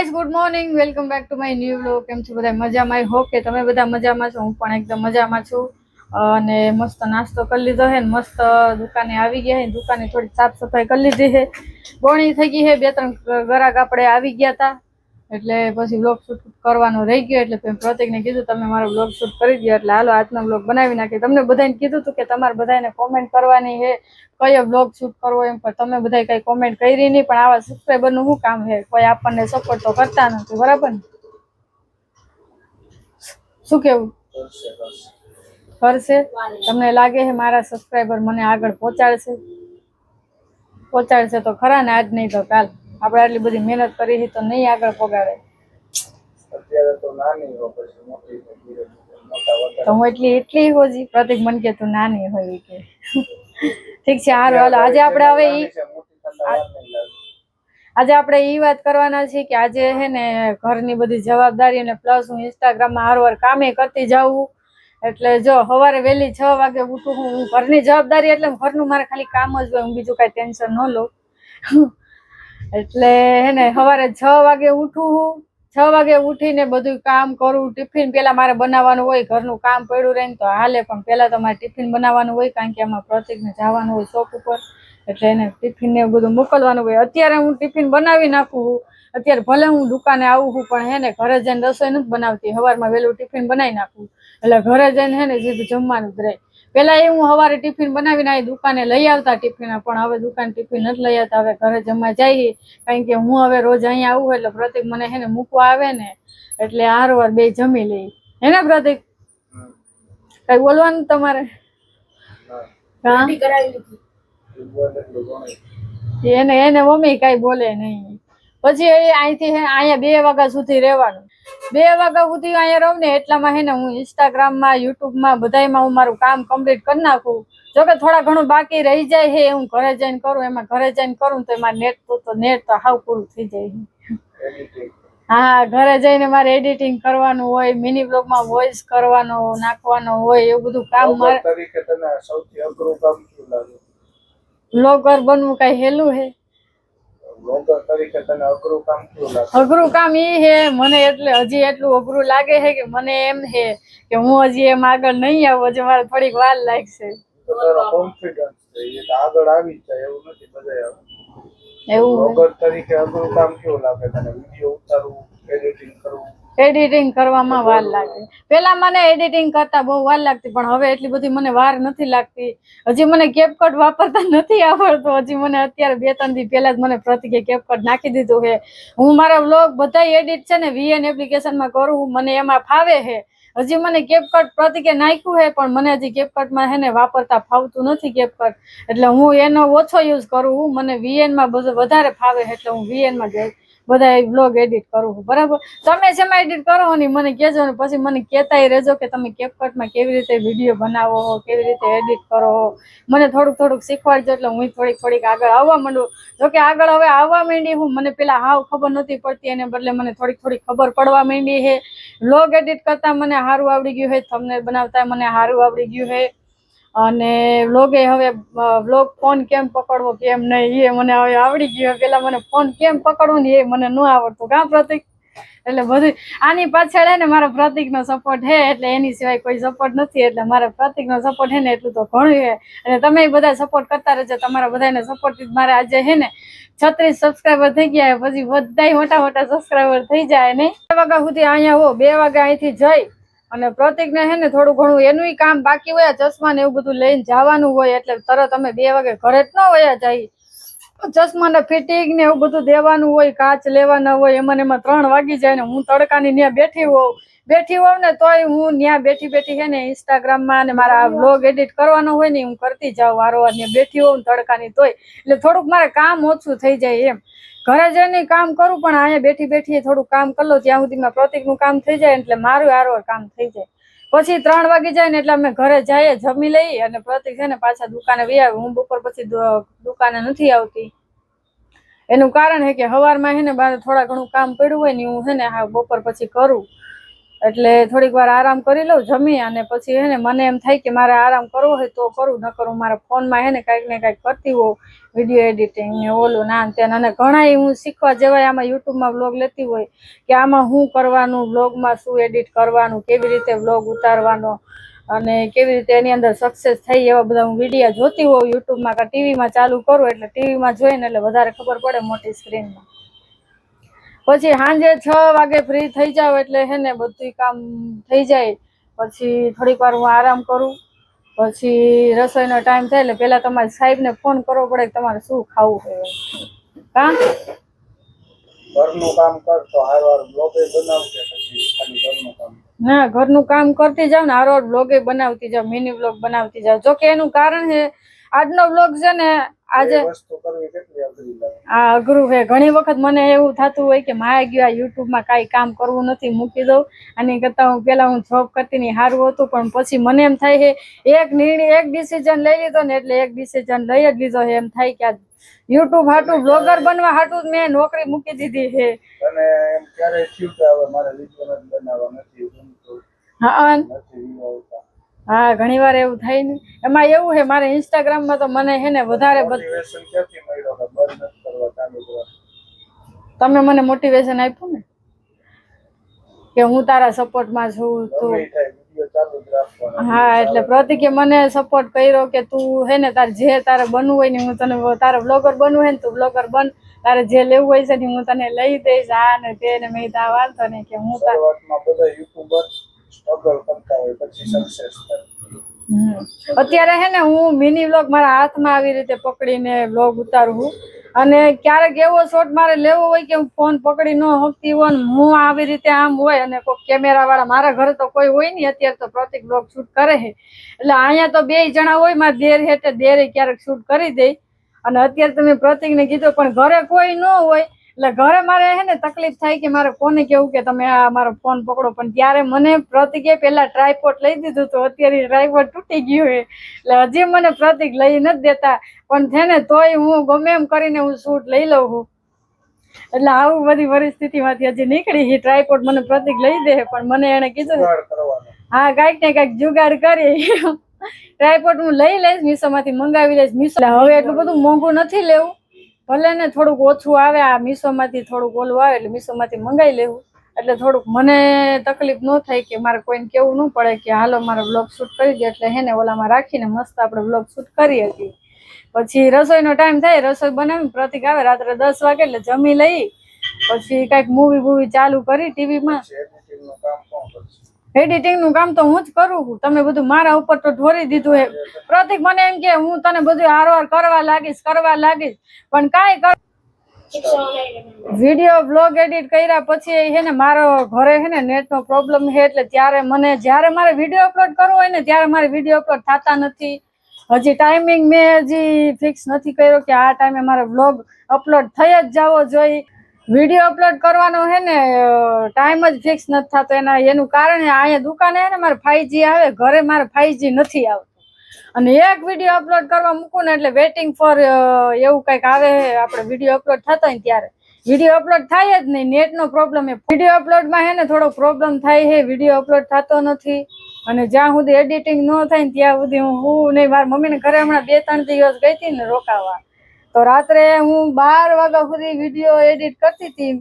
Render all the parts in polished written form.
Guys good morning welcome back to my new vlog. કેમ છો બધા મજામાં? આઈ હોપ કે તમે બધા મજામાં છો. હું પણ એકદમ મજામાં છું અને મસ્ત નાસ્તો કરી લીધો છે ને મસ્ત દુકાને આવી ગયા છે. દુકાને થોડી સાફ સફાઈ કરી લીધી છે. બોણી થઈ ગઈ છે. 2-3 ગ્રાહક આપણે આવી ગયા હતા એટલે પછી વ્લોગ શૂટ કરવાનો રહી ગયો એટલે પ્રતિકને કીધું તમે મારો વ્લોગ શૂટ કરી દો એટલે હાલો આજનો વ્લોગ બનાવી નાખીએ. તમને બધાને કીધું હતું કે તમારે બધાને કોમેન્ટ કરવાની છે કયો વ્લોગ શૂટ કરવો એમ, પણ તમે બધા કઈ કોમેન્ટ કરી નહીં. પણ આવા સબસ્ક્રાઈબરનું શું કામ છે? કોઈ આપણને સપોર્ટ તો કરતા નથી, બરાબર ને? શું કેવું? કરશે? તમને લાગે છે મારા સબસ્ક્રાઈબર મને આગળ પહોંચાડશે તો ખરા ને? આજ નહીં તો કાલ. આપણે આટલી બધી મહેનત કરી છે તો નહીં આગળ પગાડે. તો હું એટલી હોજી પ્રતિક મન કે તું નાની હોય કે ઠીક છે. હારું હાલો આજે આપણે ઈ વાત કરવાના છીએ કે આજે હે ને ઘરની બધી જવાબદારી અને પ્લસ હું ઇન્સ્ટાગ્રામમાં હારવાર કામે કરતી જાઉં. એટલે જો સવારે વહેલી 6 વાગે ઉઠું હું. ઘરની જવાબદારી એટલે ઘરનું મારે ખાલી કામ જ હોય, હું બીજું કાંઈ ટેન્શન ન લઉં. એટલે હે ને સવારે 6 વાગે ઉઠું હું. 6 વાગે ઉઠીને બધું કામ કરું. ટિફિન પેલા મારે બનાવવાનું હોય. ઘરનું કામ પડ્યું રહે ને તો હાલે, પણ પેલા તો મારે ટિફિન બનાવવાનું હોય કારણ કે આમાં પ્રતિકને જવાનું હોય શોપ ઉપર એટલે એને ટિફિન ને બધું મોકલવાનું હોય. અત્યારે હું ટિફિન બનાવી નાખું. અત્યારે ભલે હું દુકાને આવું છું પણ હે ને ઘરે જઈને રસોઈ નથી બનાવતી. સવારમાં વહેલું ટિફિન બનાવી નાખું એટલે ઘરે જઈને હે ને સીધું જમવાનું જ રહે. પેલા એ હું સવારે ટિફિન બનાવીને આવી દુકાને લઈ આવતા ટિફિન, પણ હવે દુકાન ટિફિન નથી લઈ આવતા. હવે ઘરે જમવા જઈએ કારણ કે હું હવે રોજ અહીંયા આવું એટલે પ્રતિક મને હે ને મૂકવા આવે ને એટલે હારવાર બે જમી લઈ. હે ને પ્રતિક? કઈ બોલવાનું તમારે? હા એને મમ્મી કઈ બોલે નહીં. પછી અહીંથી અહીંયા 2 વાગ્યા સુધી રહેવાનું. 2 વાગ્યા સુધી અહીંયા રહું ને એટલામાં હે ને હું ઇન્સ્ટાગ્રામમાં યુટ્યુબમાં બધામાં હું મારું કામ કમ્પ્લીટ કરી નાખું. જોકે થોડા ઘણું બાકી રહી જાય છે હું ઘરે જઈને કરું. એમાં ઘરે જઈને કરું તો એમાં નેટ તો હાવ પૂરું થઈ જાય. હા, ઘરે જઈને મારે એડિટિંગ કરવાનું હોય, મિની બ્લોગમાં વોઇસ કરવાનો નાખવાનો હોય, એવું બધું કામ મારે. સૌથી અઘરું કામ શું લાગે? બ્લોગર બનવું કઈ હેલું હે? બ્લોગર તરીકે તને અઘરું કામ શું લાગે? અઘરું કામ ઈ હે મને એટલે હજી એટલું અઘરું લાગે છે કે મને એમ છે કે હું હજી એમ આગળ નહીં આવું. હજી મારે થોડીક વાર લાગશે. કોન્ફિડન્સ છે એ આગળ આવી જાય એવું નથી બધા. એવું બ્લોગર તરીકે અઘરું કામ કેવું લાગે તને? વિડિયો ઉતારવું, એડિટિંગ કરવું? એડિટિંગ કરવામાં વાર લાગે. પેલા મને એડિટિંગ કરતા બહુ વાર લાગતી પણ હવે એટલી બધી મને વાર નથી લાગતી. હજી મને કેપકટ વાપરતા નથી આવડતો. હજી મને અત્યારે 2-3 દી પહેલા જ મને પ્રતિકે કેપકટ નાખી દીધું છે. હું મારા વ્લોગ બધા એડિટ છે ને VN એપ્લિકેશનમાં કરું. મને એમાં ફાવે છે. હજી મને કેપકટ પ્રતિકે નાખ્યું છે પણ મને હજી કેપકટમાં હે ને વાપરતા ફાવતું નથી કેપકટ. એટલે હું એનો ઓછો યુઝ કરું. મને VN માં બધું વધારે ફાવે એટલે હું VN માં બધા વ્લોગ એડિટ કરું છું. બરાબર? તમે શેમાં એડિટ કરો ને મને કહેજો ને પછી મને કહેતાય રહેજો કે તમે કેપકટમાં કેવી રીતે વિડીયો બનાવો, કેવી રીતે એડિટ કરો. મને થોડુંક શીખવાડજો એટલે હું થોડીક આગળ આવવા માંડું. જોકે આગળ હવે આવવા માંડી હું. મને પેલા હાવ ખબર નહોતી પડતી એને બદલે મને થોડીક ખબર પડવા માંડી છે. વ્લોગ એડિટ કરતા મને સારું આવડી ગયું છે. થંબનેલ બનાવતા મને સારું આવડી ગયું છે અને વ્લોગ ફોન કેમ પકડવો કેમ નહીં એ મને હવે આવડી ગયું. પેલા મને ફોન કેમ પકડવો ને એ મને ન આવડતું. કાં પ્રતિક? એટલે બધું આની પાછળ હે ને મારા પ્રતિકનો સપોર્ટ છે. એટલે એની સિવાય કોઈ સપોર્ટ નથી. એટલે મારા પ્રતિકનો સપોર્ટ છે ને એટલું તો ઘણું છે. અને તમે બધા સપોર્ટ કરતા રહેજો. તમારા બધાને સપોર્ટથી મારે આજે છે ને 36 સબસ્ક્રાઈબર થઈ ગયા. પછી બધા મોટા સબસ્ક્રાઈબર થઈ જાય નહીં. 2 વાગ્યા સુધી અહીંયા હો. 2 વાગ્યા અહીંથી જઈ અને પ્રતિકને છે ને થોડું ઘણું એનું કામ બાકી હોય. ચશ્મા ને એવું બધું લઈને જવાનું હોય એટલે તરત અમે 2 વાગે ઘરે જ ન વયા જાય. ચશ્માને ફિટિંગ ને એવું બધું દેવાનું હોય, કાચ લેવાના હોય. એમાં 3 વાગી જાય ને હું તડકાની ત્યાં બેઠી હોઉં ને તોય હું ત્યાં બેઠી છે ને ઇન્સ્ટાગ્રામમાં ને મારા વ્લોગ એડિટ કરવાનો હોય ને હું કરતી જાઉં. વારંવાર ત્યાં બેઠી હોઉં ને તડકાની તોય એટલે થોડુંક મારે કામ ઓછું થઈ જાય એમ. ઘરે જઈને કામ કરું પણ અહીંયા બેઠી થોડું કામ કરી લઉં ત્યાં સુધીમાં પ્રતિકનું કામ થઈ જાય એટલે મારું હારવાર કામ થઈ જાય. પછી 3 વાગી જાય ને એટલે અમે ઘરે જઈએ, જમી લઈએ અને પ્રતિક છે ને પાછા દુકાને વહી આવે. હું બપોર પછી દુકાને નથી આવતી. એનું કારણ છે કે સવારમાં છે ને બાર થોડા ઘણું કામ પડ્યું હોય ને હું છે ને બપોર પછી કરું. એટલે થોડીક વાર આરામ કરી લઉં જમી, અને પછી હે ને મને એમ થાય કે મારે આરામ કરવો હોય તો કરું, ન કરું મારા ફોનમાં હે ને કાંઈક ને કાંઈક કરતી હોઉં, વિડીયો એડિટિંગ ને ઓલું ના તેને. અને ઘણાય હું શીખવા જેવાય આમાં યુટ્યુબમાં વ્લોગ લેતી હોય કે આમાં શું કરવાનું, વ્લોગમાં શું એડિટ કરવાનું, કેવી રીતે વ્લોગ ઉતારવાનો અને કેવી રીતે એની અંદર સક્સેસ થઈ, એવા બધા હું વિડીયો જોતી હોઉં યુટ્યુબમાં કે ટીવીમાં ચાલુ કરું. એટલે ટીવીમાં જોઈને એટલે વધારે ખબર પડે મોટી સ્ક્રીનમાં. પછી સાંજે 6 વાગે ફ્રી થઈ જાવ એટલે હે ને બધું કામ થઈ જાય. પછી થોડીક વાર હું આરામ કરું, પછી રસોઈનો ટાઈમ થાય એટલે પેલા તમારે સાહેબને ફોન કરવો પડે કે તમારે શું ખાવું હોય. કા ઘરનું કામ કરતો હારવાર બ્લોગ બનાવશે પછી ખાલી ઘરનું કામ? ના, ઘરનું કામ કરતી જાવ ને હારવાર બ્લોગે બનાવતી જાવ, મિની બ્લોગ બનાવતી જાવ. જો કે એનું કારણ છે આજનો બ્લોગ છે ને આજે વસ્તુ કરવી કેટલી અઘરી લાગે. આ અઘરું છે. ઘણી વખત મને એવું થતું હોય કે માય ગયું આ યુટ્યુબમાં કાંઈ કામ કરવું નથી, મૂકી દઉં. આની કરતાં હું જોબ કરતી ની સારું હતું. પણ પછી મને એમ થાય છે એક નિર્ણય, એક ડિસિઝન લઈ લીધો ને એટલે એક ડિસિઝન લઈ જ લીધો છે. એમ થાય કે આ યુટ્યુબ હાટું, બ્લોગર બનવા હાટું મેં નોકરી મૂકી દીધી છે. અને એમ ક્યારેય થયું કે હવે મારે વિડીયો જ બનાવવા નથી ગમતું, હા નથી વ્યૂ આવતા? હા, ઘણી વાર એવું થાય ને. એમાં એવું છે મારે ઇન્સ્ટાગ્રામમાં તો મને હે ને વધારે મોટિવેશન ક્યાંથી મળ્યો કે બંધ નથી કરવા, ચાલુ કરવા? તમે મને મોટિવેશન આપ્યું ને કે હું તારા સપોર્ટમાં છું. તું ગમે થાય વિડીયો ચાલુ જ રાખવાનો. હા, એટલે પ્રતિકે મને સપોર્ટ કર્યો કે તું હે ને તારે બનવું હોય ને હું તને, તારે બ્લોગર બનવું હોય ને તું બ્લોગર બન, તારે જે લેવું હોય છે ને હું તને લઈ દઈશ. આ ને તે ને મેં તા વાંધો નહીં કે હું શરૂઆતમાં બધા યુટ્યુબર સ્ટ્રગલ કરતા હોય પછી સક્સેસ થાય. અત્યારે હે ને હું મિની વ્લોગ મારા હાથમાં આવી રીતે પકડીને વ્લોગ ઉતારું છું. અને ક્યારેક એવો શોટ મારે લેવો હોય કે હું ફોન પકડી ન શકતી હોય ને હું આવી રીતે આમ હોય અને કોઈ કેમેરા વાળા, મારા ઘરે તો કોઈ હોય નહીં અત્યારે, તો પ્રતિક વ્લોગ શૂટ કરે છે. એટલે અહીંયા તો 2 જણા હોય, મારા દેર હેઠે દેરે ક્યારેક શૂટ કરી દે. અને અત્યારે તમે પ્રતિકને કીધું પણ ઘરે કોઈ ન હોય એટલે ઘરે મારે હે ને તકલીફ થાય કે મારે કોને કેવું કે તમે આ મારો ફોન પકડો. પણ ત્યારે મને પ્રતિકે પેલા ટ્રાયપોડ લઈ દીધું તો અત્યારે ટ્રાયપોડ તૂટી ગયું છે એટલે હજી મને પ્રતિક લઈ નથી દેતા. પણ છે ને તોય હું ગમે એમ કરીને હું શૂટ લઈ લઉં છું. એટલે આવું બધી પરિસ્થિતિમાંથી હજી નીકળી છે. ટ્રાયપોડ મને પ્રતિક લઈ દે પણ મને એને કીધું હા કાંઈક ને કાંઈક જુગાડ કરી ટ્રાયપોડ હું લઈ લઈશ, મીશોમાંથી મંગાવી લઈશ. મીશો હવે એટલું બધું મોંઘું નથી લેવું, ભલે ને થોડુંક ઓછું આવે, આ મીશોમાંથી થોડુંક ઓલું આવે એટલે મીશોમાંથી મંગાવી લેવું. એટલે થોડુંક મને તકલીફ ન થાય કે મારે કોઈને કેવું ન પડે કે હાલો મારો વ્લોગ શૂટ કરી દે. એટલે હે ને ઓલામાં રાખીને મસ્ત આપણે વ્લોગ શૂટ કરી શકીએ. પછી રસોઈનો ટાઈમ થાય, રસોઈ બનાવી, પ્રતિક આવે રાત્રે 10 વાગે એટલે જમી લઈ. પછી કાંઈક મૂવી ચાલુ કરી ટીવીમાં. એડિટિંગનું કામ તો હું જ કરું છું. તમે બધું મારા ઉપર તો ઢોરી દીધું છે. પ્રતિક મને એમ કે હું તને બધું હારવાર કરવા લાગીશ. પણ કાંઈ કર વિડીયો બ્લોગ એડિટ કર્યા પછી હે ને મારો ઘરે હે ને નેટનો પ્રોબ્લેમ છે. એટલે ત્યારે જ્યારે મારે વિડીયો અપલોડ કરવો હોય ને ત્યારે મારે વિડીયો અપલોડ થતા નથી. હજી ટાઈમિંગ મેં હજી ફિક્સ નથી કર્યો કે આ ટાઈમે મારે બ્લોગ અપલોડ થઈ જ જવો જોઈએ. વિડીયો અપલોડ કરવાનો હે ને ટાઈમ જ ફિક્સ નથી થતો. એનું કારણ અહીંયા દુકાને હે ને મારે 5G આવે, ઘરે મારે 5G નથી આવતું. અને એક વિડીયો અપલોડ કરવા મૂકું ને એટલે વેઇટિંગ ફોર એવું કંઈક આવે. આપણે વિડીયો અપલોડ થતો હોય ને ત્યારે વિડીયો અપલોડ થાય જ નહીં, નેટનો પ્રોબ્લેમ. વિડીયો અપલોડમાં હે ને થોડો પ્રોબ્લેમ થાય છે, વિડીયો અપલોડ થતો નથી. અને જ્યાં સુધી એડિટિંગ ન થાય ને ત્યાં સુધી હું નહીં. મારા મમ્મીને ઘરે હમણાં 2-3 દિવસ ગઈ હતી ને રોકાવા, તો રાત્રે હું 12 વાગ્યા સુધી વિડીયો એડિટ કરતી હતી.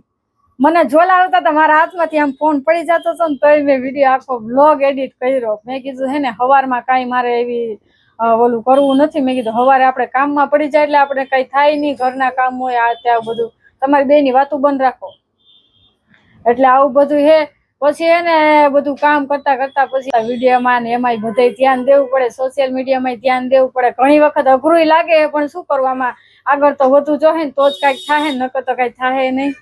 મને ઝોલા આવતા હતા, મારા હાથમાંથી આમ ફોન પડી જતો હતો ને તોય મેં વિડીયો આખો બ્લોગ એડિટ કર્યો. મેં કીધું હે ને સવારમાં કાંઈ મારે એવી ઓલું કરવું નથી. મેં કીધું સવારે આપણે કામમાં પડી જાય એટલે આપણે કંઈ થાય નહીં, ઘરના કામ હોય આ ત્યાં બધું, તમારી બેની વાતું બંધ રાખો. એટલે આવું બધું હે. પછી એને બધું કામ કરતા પછી વિડીયોમાં ને એમાંય બધાય ધ્યાન દેવું પડે, સોશિયલ મીડિયામાં ધ્યાન દેવું પડે. ઘણી વખત અઘરું લાગે પણ શું કરવામાં, આગળ તો વધુ જોહે ને તો જ કાંઈક થાય, નકર તો કાંઈ થાય નહીં.